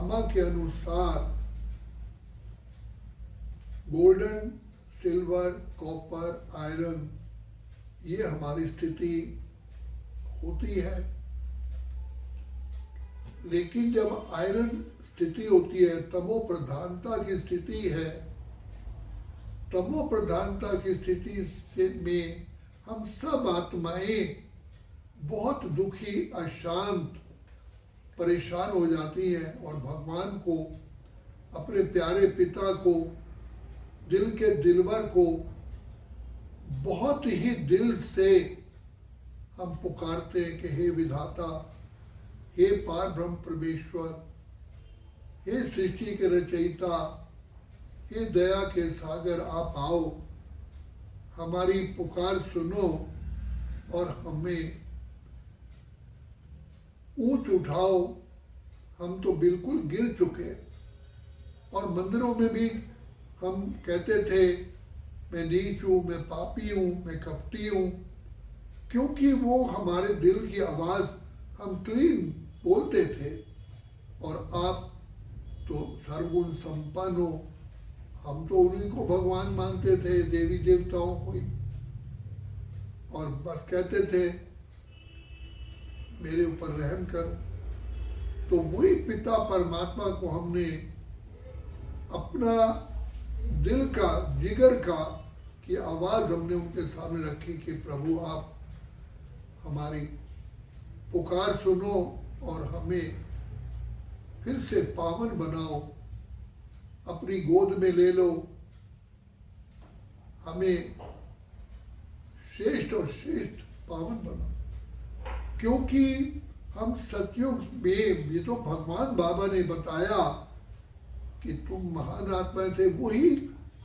मामा के अनुसार golden, silver, copper, iron, ये हमारी स्थिति होती है। लेकिन जब आयरन स्थिति होती है, तमो प्रधानता की स्थिति है, तमो प्रधानता की स्थिति से में हम सब आत्माएं बहुत दुखी, अशांत, परेशान हो जाती हैं और भगवान को, अपने प्यारे पिता को, दिल के दिलवर को बहुत ही दिल से हम पुकारते हैं कि हे विधाता, हे पार ब्रह्म परमेश्वर, हे सृष्टि के रचयिता, हे दया के सागर, आप आओ, हमारी पुकार सुनो और हमें ऊंच उठाओ। हम तो बिल्कुल गिर चुके। और मंदिरों में भी हम कहते थे मैं नीच हूँ, मैं पापी हूँ, मैं कपटी हूँ, क्योंकि वो हमारे दिल की आवाज़ हम क्लीन बोलते थे। और आप तो सर्वगुण संपन्न हो, हम तो उन्हीं को भगवान मानते थे, देवी देवताओं को ही, और बस कहते थे मेरे ऊपर रहम करो। तो वही पिता परमात्मा को हमने अपना दिल का, जिगर का की आवाज़ हमने उनके सामने रखी कि प्रभु आप हमारी पुकार सुनो और हमें फिर से पावन बनाओ, अपनी गोद में ले लो, हमें श्रेष्ठ और श्रेष्ठ पावन बनाओ। क्योंकि हम सतयुग में, ये तो भगवान बाबा ने बताया कि तुम महान आत्माएं थे, वही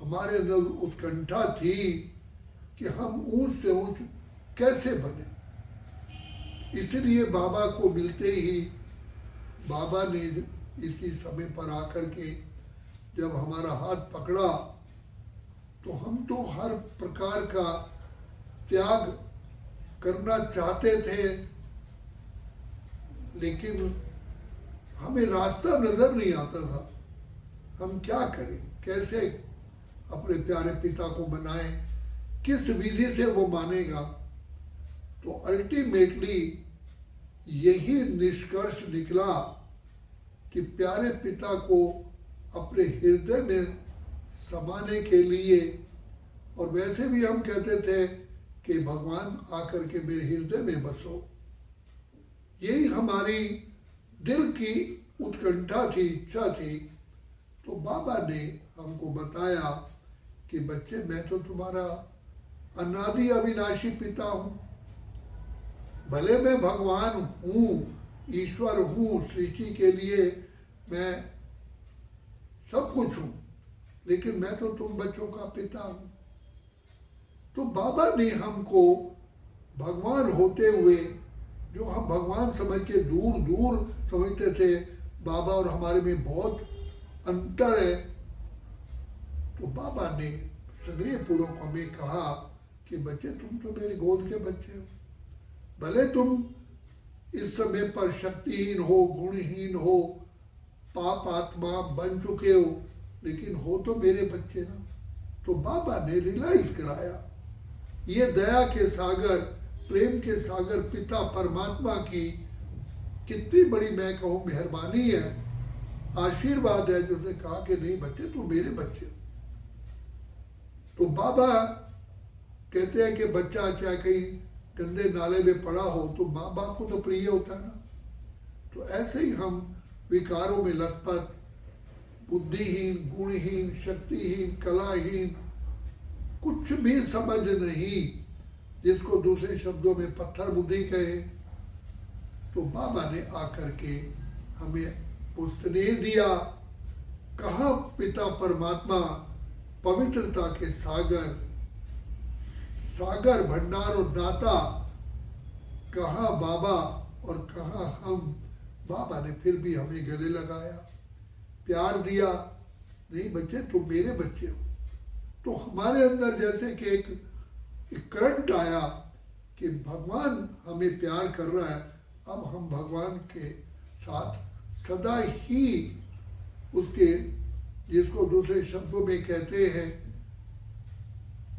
हमारे अंदर उत्कंठा थी कि हम ऊंच से ऊंच कैसे बने। इसलिए बाबा को मिलते ही बाबा ने इसी समय पर आकर के जब हमारा हाथ पकड़ा, तो हम तो हर प्रकार का त्याग करना चाहते थे, लेकिन हमें रास्ता नजर नहीं आता था। हम क्या करें, कैसे अपने प्यारे पिता को मनाएं, किस विधि से वो मानेगा। तो अल्टीमेटली यही निष्कर्ष निकला कि प्यारे पिता को अपने हृदय में समाने के लिए, और वैसे भी हम कहते थे कि भगवान आकर के मेरे हृदय में बसो, यही हमारी दिल की उत्कंठा थी, इच्छा थी। तो बाबा ने हमको बताया कि बच्चे, मैं तो तुम्हारा अनादि अविनाशी पिता हूँ। भले मैं भगवान हूँ, ईश्वर हूँ, सृष्टि के लिए मैं सब कुछ हूँ, लेकिन मैं तो तुम बच्चों का पिता हूँ। तो बाबा ने हमको भगवान होते हुए, जो हम भगवान समझ के दूर दूर समझते थे, बाबा और हमारे में बहुत अंतर है। तो बाबा ने स्नेह पूर्वक हमें कहा कि बच्चे, तुम तो मेरे गोद के बच्चे हो। भले तुम इस समय पर शक्तिहीन हो, गुणहीन हो, पाप आत्मा बन चुके हो, लेकिन हो तो मेरे बच्चे ना। तो बाबा ने रियलाइज कराया, ये दया के सागर, प्रेम के सागर पिता परमात्मा की कितनी बड़ी, मैं कहूँ, मेहरबानी है, आशीर्वाद है, जो उसने कहा कि नहीं बच्चे, तू मेरे बच्चे। तो बाबा कहते हैं कि बच्चा चाहे कहीं गंदे नाले में पड़ा हो तो माँ बाप को तो प्रिय होता है ना। तो ऐसे ही हम विकारों में लथपथ, बुद्धिहीन, गुणहीन, शक्तिहीन, कलाहीन, कुछ भी समझ नहीं, जिसको दूसरे शब्दों में पत्थर बुद्धि कहे। तो बाबा ने आकर के हमें वो स्नेह दिया। कहाँ पिता परमात्मा पवित्रता के सागर, सागर भंडार और दाता, कहाँ बाबा और कहाँ हम। बाबा ने फिर भी हमें गले लगाया, प्यार दिया, नहीं बच्चे तुम मेरे बच्चे हो। तो हमारे अंदर जैसे कि एक करंट आया कि भगवान हमें प्यार कर रहा है, अब हम भगवान के साथ सदा ही उसके, जिसको दूसरे शब्दों में कहते हैं,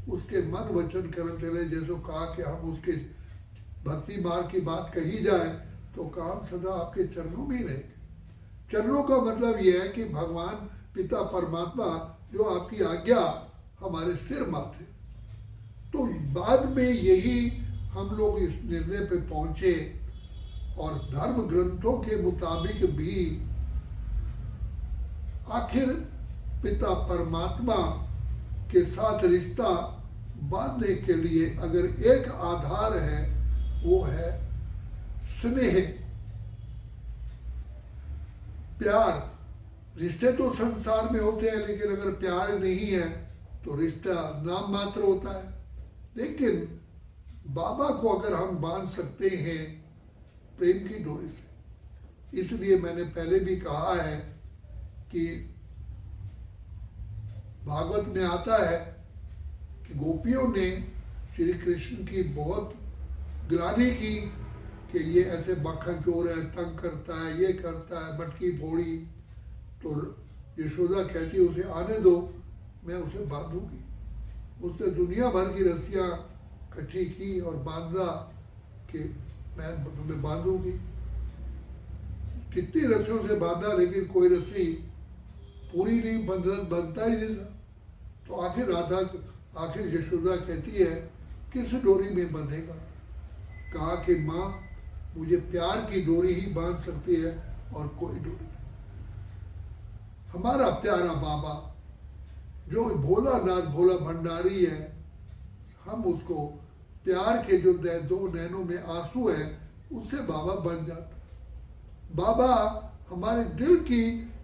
उसके मन वचन कर्म चले। जैसे कहा कि हम उसके भक्ति मार्ग की बात कही जाए तो काम सदा आपके चरणों में ही रहेंगे। चरणों का मतलब यह है कि भगवान पिता परमात्मा जो आपकी आज्ञा हमारे सिर माथे। तो बाद में यही हम लोग इस निर्णय पे पहुंचे और धर्म ग्रंथों के मुताबिक भी आखिर पिता परमात्मा के साथ रिश्ता बांधने के लिए अगर एक आधार है वो है स्नेह, प्यार। रिश्ते तो संसार में होते हैं, लेकिन अगर प्यार नहीं है तो रिश्ता नाम मात्र होता है। लेकिन बाबा को अगर हम बांध सकते हैं प्रेम की डोरी से, इसलिए मैंने पहले भी कहा है कि भागवत में आता है कि गोपियों ने श्री कृष्ण की बहुत ग्लानि की कि ये ऐसे मक्खन चोर है, तंग करता है, ये करता है, मटकी फोड़ी। तो यशोदा कहती उसे आने दो, मैं उसे बांधूंगी। उसने दुनिया भर की रस्सियां इकट्ठी की और बांधा कि मैं तुम्हें बांधूंगी। कितनी रस्सियों से बांधा, लेकिन कोई रस्सी पूरी नहीं बनता ही नहीं था। तो आखिर यशोदा कहती है किस डोरी में बंधेगा? कहा कि माँ मुझे प्यार की डोरी ही बांध सकती है और कोई डोरी नहीं। हमारा प्यारा बाबा जो भोलानाथ भोला भंडारी है, हम उसको प्यार के जो दो नैनों में आंसू है उससे बाबा बन जाता है। बाबा हमारे दिल की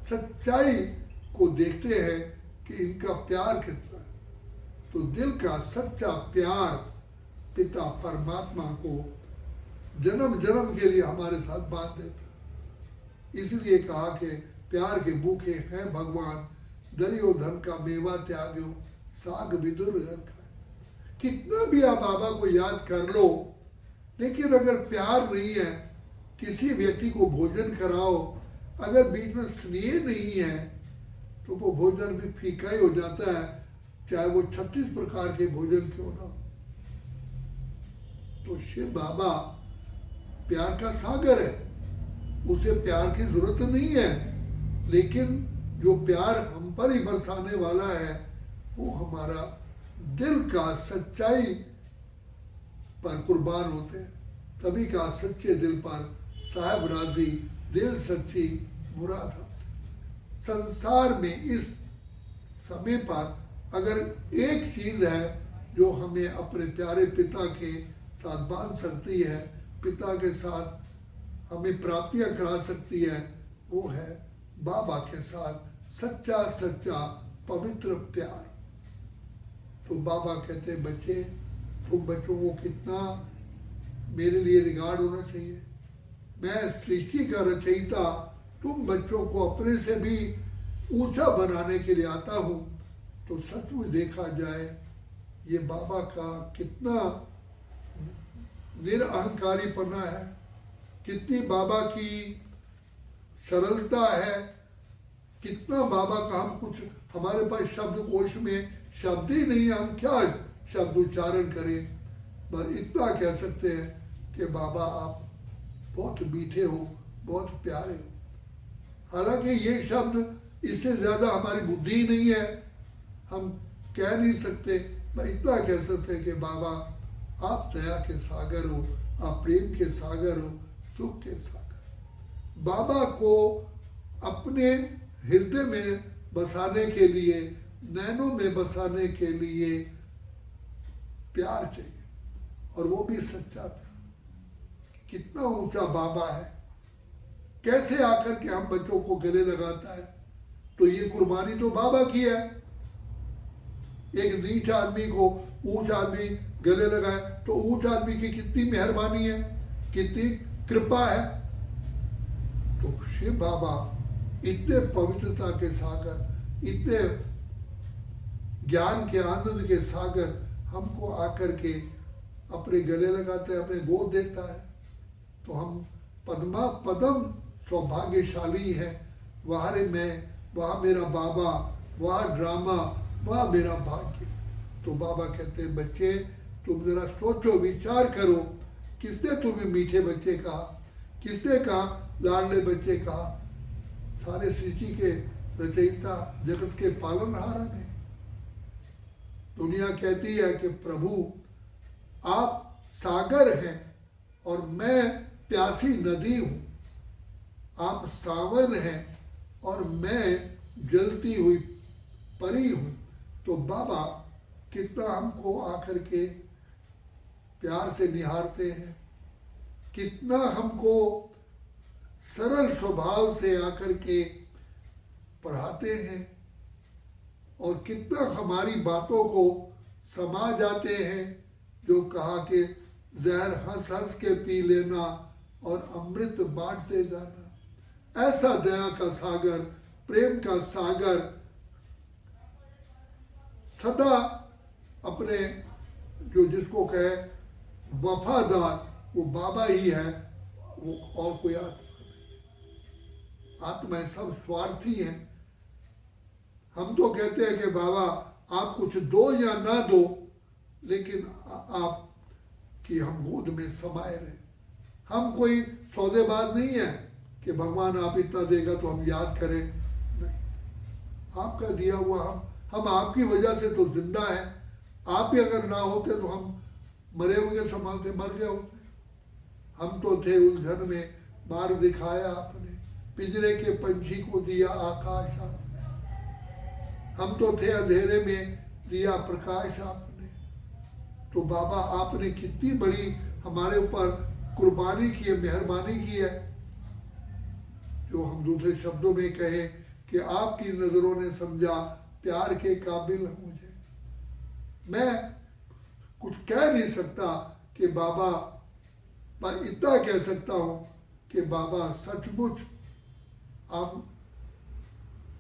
सच्चाई को देखते हैं कि इनका प्यार कितना है। तो दिल का सच्चा प्यार पिता परमात्मा को जन्म जन्म के लिए हमारे साथ बांध देता है। इसलिए कहा कि प्यार के भूखे हैं भगवान, दरियो धन का मेवा त्याग्यो, साग विदुर घर खाए। कितना भी आप बाबा को याद कर लो, लेकिन अगर प्यार नहीं है, किसी व्यक्ति को भोजन कराओ, अगर बीच में स्नेह नहीं है तो वो भोजन भी फीका ही हो जाता है, चाहे वो 36 प्रकार के भोजन क्यों ना हो। तो शिव बाबा प्यार का सागर है, उसे प्यार की जरूरत नहीं है, लेकिन जो प्यार हम पर ही बरसाने वाला है वो हमारा दिल का सच्चाई पर कुर्बान होते हैं। तभी का सच्चे दिल पर साहब राजी, दिल सच्ची मुराद हासिल। संसार में इस समय पर अगर एक चीज है जो हमें अपने प्यारे पिता के साथ बांध सकती है, पिता के साथ हमें प्राप्तियां करा सकती है, वो है बाबा के साथ सच्चा सच्चा पवित्र प्यार। तो बाबा कहते हैं बच्चे, तुम बच्चों को कितना मेरे लिए रिगार्ड होना चाहिए। मैं सृष्टि का रचयिता तुम बच्चों को अपने से भी ऊंचा बनाने के लिए आता हूँ। तो सचमुच देखा जाए ये बाबा का कितना निरअहंकारीपना है, कितनी बाबा की सरलता है, कितना बाबा का हम कुछ, हमारे पास शब्द कोश में शब्द ही नहीं है, हम क्या शब्द उच्चारण करें। बस इतना कह सकते हैं कि बाबा आप बहुत मीठे हो, बहुत प्यारे हो। हालांकि ये शब्द इससे ज्यादा हमारी बुद्धि नहीं है, हम कह नहीं सकते। मैं इतना कह सकते हैं कि बाबा आप दया के सागर हो, आप प्रेम के सागर हो, सुख के सागर। बाबा को अपने हृदय में बसाने के लिए, नैनों में बसाने के लिए प्यार चाहिए, और वो भी सच्चा प्यार। कितना ऊंचा बाबा है, कैसे आकर के हम बच्चों को गले लगाता है। तो ये कुर्बानी तो बाबा की है। एक नीच आदमी को ऊंच आदमी गले लगाए तो ऊंच आदमी की कितनी मेहरबानी है, कितनी कृपा है। तो शिव बाबा इतने पवित्रता के सागर, इतने ज्ञान के आनंद के सागर हमको आकर के अपने गले लगाते हैं, अपने गोद देता है। तो हम पद्मा पदम सौभाग्यशाली हैं, वाहरे में वहाँ मेरा बाबा, वहाँ ड्रामा, वहाँ मेरा भाग्य। तो बाबा कहते हैं बच्चे तुम जरा सोचो, विचार करो, किसने तुम्हें मीठे बच्चे कहा, किसने कहा लाडले बच्चे कहा? सारे सृष्टि के रचयिता, जगत के पालनहार ने। दुनिया कहती है कि प्रभु आप सागर हैं और मैं प्यासी नदी हूँ, आप सावन हैं और मैं जलती हुई परी हूँ। तो बाबा कितना हमको आकर के प्यार से निहारते हैं, कितना हमको सरल स्वभाव से आकर के पढ़ाते हैं और कितना हमारी बातों को समा जाते हैं। जो कहा कि जहर हंस हंस के पी लेना और अमृत बांटते जाना। ऐसा दया का सागर, प्रेम का सागर सदा अपने जो जिसको कहे वफादार, वो बाबा ही है, वो और कोई आत्मा नहीं। आत्माएं सब स्वार्थी हैं। हम तो कहते हैं कि बाबा आप कुछ दो या ना दो, लेकिन आप कि हम गोद में समाये रहे। हम कोई सौदेबाज नहीं है कि भगवान आप इतना देगा तो हम याद करें, नहीं। आपका दिया हुआ हम आपकी वजह से तो जिंदा हैं। आप ही अगर ना होते तो हम मरे हुए समान थे, मर गए होते। हम तो थे उलझन में, मार्ग दिखाया आपने, पिंजरे के पंछी को दिया आकाश आपने। हम तो थे अंधेरे में, दिया प्रकाश आपने। तो बाबा आपने कितनी बड़ी हमारे ऊपर कुर्बानी की है, मेहरबानी की है। जो हम दूसरे शब्दों में कहें कि आपकी नजरों ने समझा प्यार के काबिल मुझे। मैं कुछ कह नहीं सकता कि बाबा, पर इतना कह सकता हूं कि बाबा सचमुच आप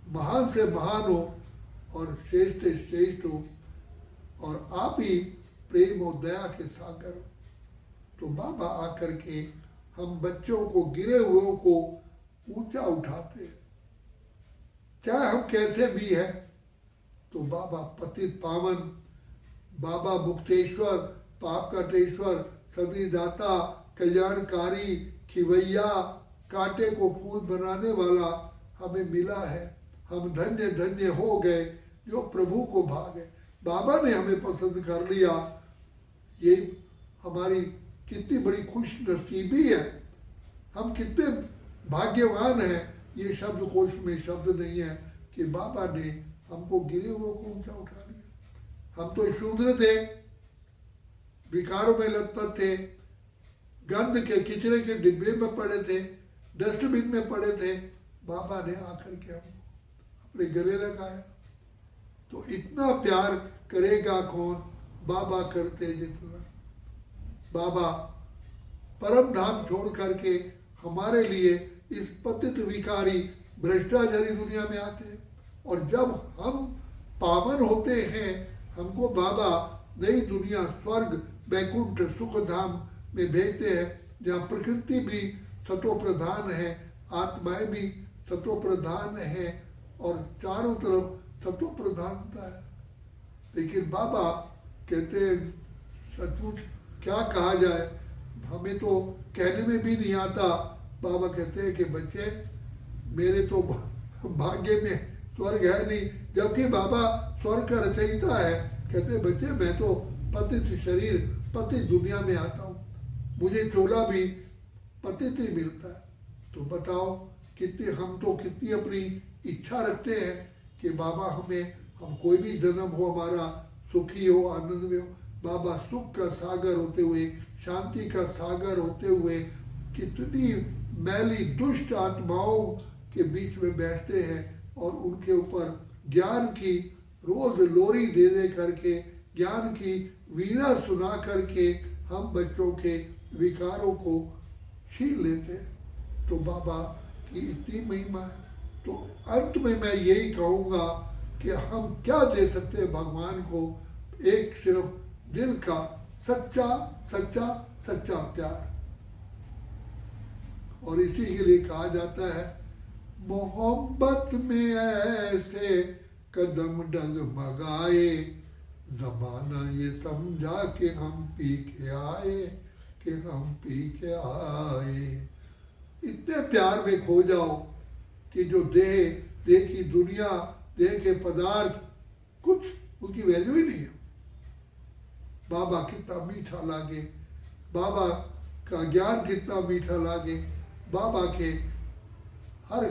महान से महान हो और श्रेष्ठ से श्रेष्ठ हो और आप ही प्रेम और दया के सागर हो। तो बाबा आकर के हम बच्चों को, गिरे हुओं को ऊंचा उठाते हैं, चाहे हम कैसे भी हैं। तो बाबा पतित पावन, बाबा मुक्तेश्वर, पाप काटेश्वर, सदी दाता, कल्याणकारी, खिवैया, कांटे को फूल बनाने वाला हमें मिला है। हम धन्य धन्य हो गए जो प्रभु को भागे। बाबा ने हमें पसंद कर लिया, ये हमारी कितनी बड़ी खुश नसीबी है। हम कितने भाग्यवान हैं। ये शब्द कोश में शब्द नहीं है कि बाबा ने हमको गिरे हुए को ऊंचा उठा लिया। हम तो शूद्र थे, विकारों में लथपथ थे, गंद के किचरे के डिब्बे में पड़े थे, डस्टबिन में पड़े थे। बाबा ने आकर के हमको अपने गले लगाया। तो इतना प्यार करेगा कौन, बाबा करते जितना। बाबा परम धाम छोड़ करके हमारे लिए इस पतित विकारी भ्रष्टाचारी दुनिया में आते हैं। और जब हम पावन होते हैं, हमको बाबा नई दुनिया, स्वर्ग, वैकुंठ, सुख धाम में भेजते हैं, जहाँ प्रकृति भी सतो प्रधान है, आत्माएं भी सतो प्रधान है और चारों तरफ सतो प्रधानता है। लेकिन बाबा कहते हैं सचमुच क्या कहा जाए, हमें तो कहने में भी नहीं आता। बाबा कहते हैं कि बच्चे मेरे तो भाग्य में स्वर्ग है नहीं, जबकि बाबा स्वर्ग का रचयिता है। कहते हैं बच्चे मैं तो पतित शरीर, पतित दुनिया में आता हूँ, मुझे चोला भी पतित ही मिलता है। तो बताओ कितनी, हम तो कितनी अपनी इच्छा रखते हैं कि बाबा हमें, हम कोई भी जन्म हो हमारा सुखी हो, आनंद में हो। बाबा सुख का सागर होते हुए, शांति का सागर होते हुए, कितनी मैली दुष्ट आत्माओं के बीच में बैठते हैं और उनके ऊपर ज्ञान की रोज लोरी दे दे करके, ज्ञान की वीणा सुना करके हम बच्चों के विकारों को छीन लेते हैं। तो बाबा की इतनी महिमा है। तो अंत में मैं यही कहूँगा कि हम क्या दे सकते हैं भगवान को, एक सिर्फ दिल का सच्चा सच्चा सच्चा प्यार। और इसी के लिए कहा जाता है मोहब्बत में ऐसे कदम डगमगाए, जमाना ये समझा कि हम पी के आए, कि हम पी के आए। इतने प्यार में खो जाओ कि जो देह की दुनिया, देह के पदार्थ, कुछ उनकी वैल्यू ही नहीं है। बाबा कितना मीठा लागे, बाबा का ज्ञान कितना मीठा लागे, बाबा के हर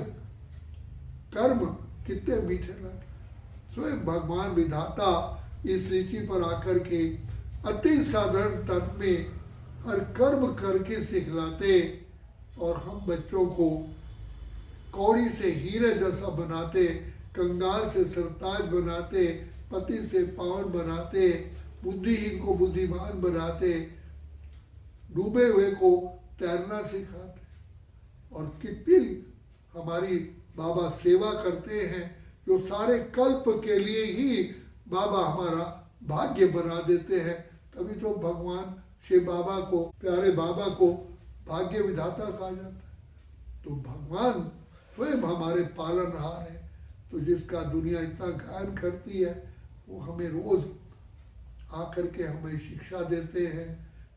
कर्म कितने मीठे लगे। स्वयं भगवान विधाता इस रीति पर आकर के अति साधारण तन में हर कर्म करके सिखलाते, और हम बच्चों को कौड़ी से हीरे जैसा बनाते, कंगाल से सरताज बनाते, पति से पावन बनाते, बुद्धिहीन को बुद्धिमान बनाते, डूबे हुए को तैरना सिखाते। और कितनी हमारी बाबा सेवा करते हैं, जो सारे कल्प के लिए ही बाबा हमारा भाग्य बना देते हैं। तभी तो भगवान शिव बाबा को, प्यारे बाबा को भाग्य विधाता कहा जाता है। तो भगवान स्वयं हमारे पालनहार है। तो जिसका दुनिया इतना गायन करती है, वो हमें रोज आकर के हमें शिक्षा देते हैं,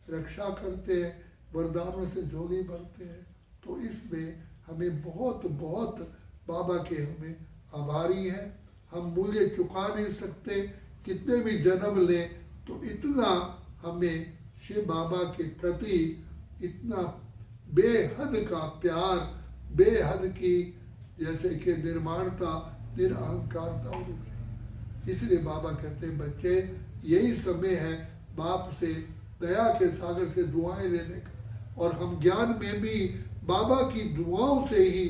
रक्षा करते हैं, वरदानों से झोली भरते हैं। तो इसमें हमें बहुत बहुत बाबा के हमें आभारी हैं। हम मूल्य चुका नहीं सकते, कितने भी जन्म लें तो इतना हमें शिव बाबा के प्रति इतना बेहद का प्यार, बेहद की जैसे कि निर्माणता, निरअहंकारता हो गई। इसलिए बाबा कहते हैं बच्चे, यही समय है बाप से, दया के सागर से दुआएं लेने का। और हम ज्ञान में भी बाबा की दुआओं से ही,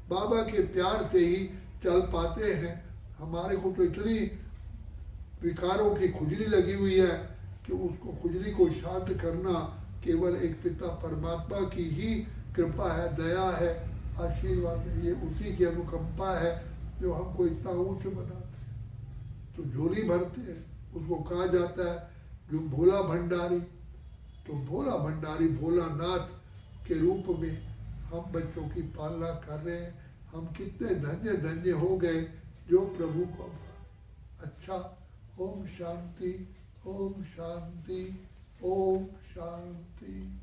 बाबा के प्यार से ही चल पाते हैं। हमारे को तो इतनी विकारों की खुजली लगी हुई है कि उसको, खुजली को शांत करना केवल एक पिता परमात्मा की ही कृपा है, दया है, आशीर्वाद है। ये उसी की अनुकंपा है जो हमको इतना ऊंच बनाते हैं। तो झोली भरते हैं, उसको कहा जाता है जो भोला भंडारी। तो भोला भंडारी, भोलानाथ के रूप में हम बच्चों की पालना कर रहे हैं। हम कितने धन्य धन्य हो गए जो प्रभु को। अच्छा, ओम शांति, ओम शांति, ओम शांति।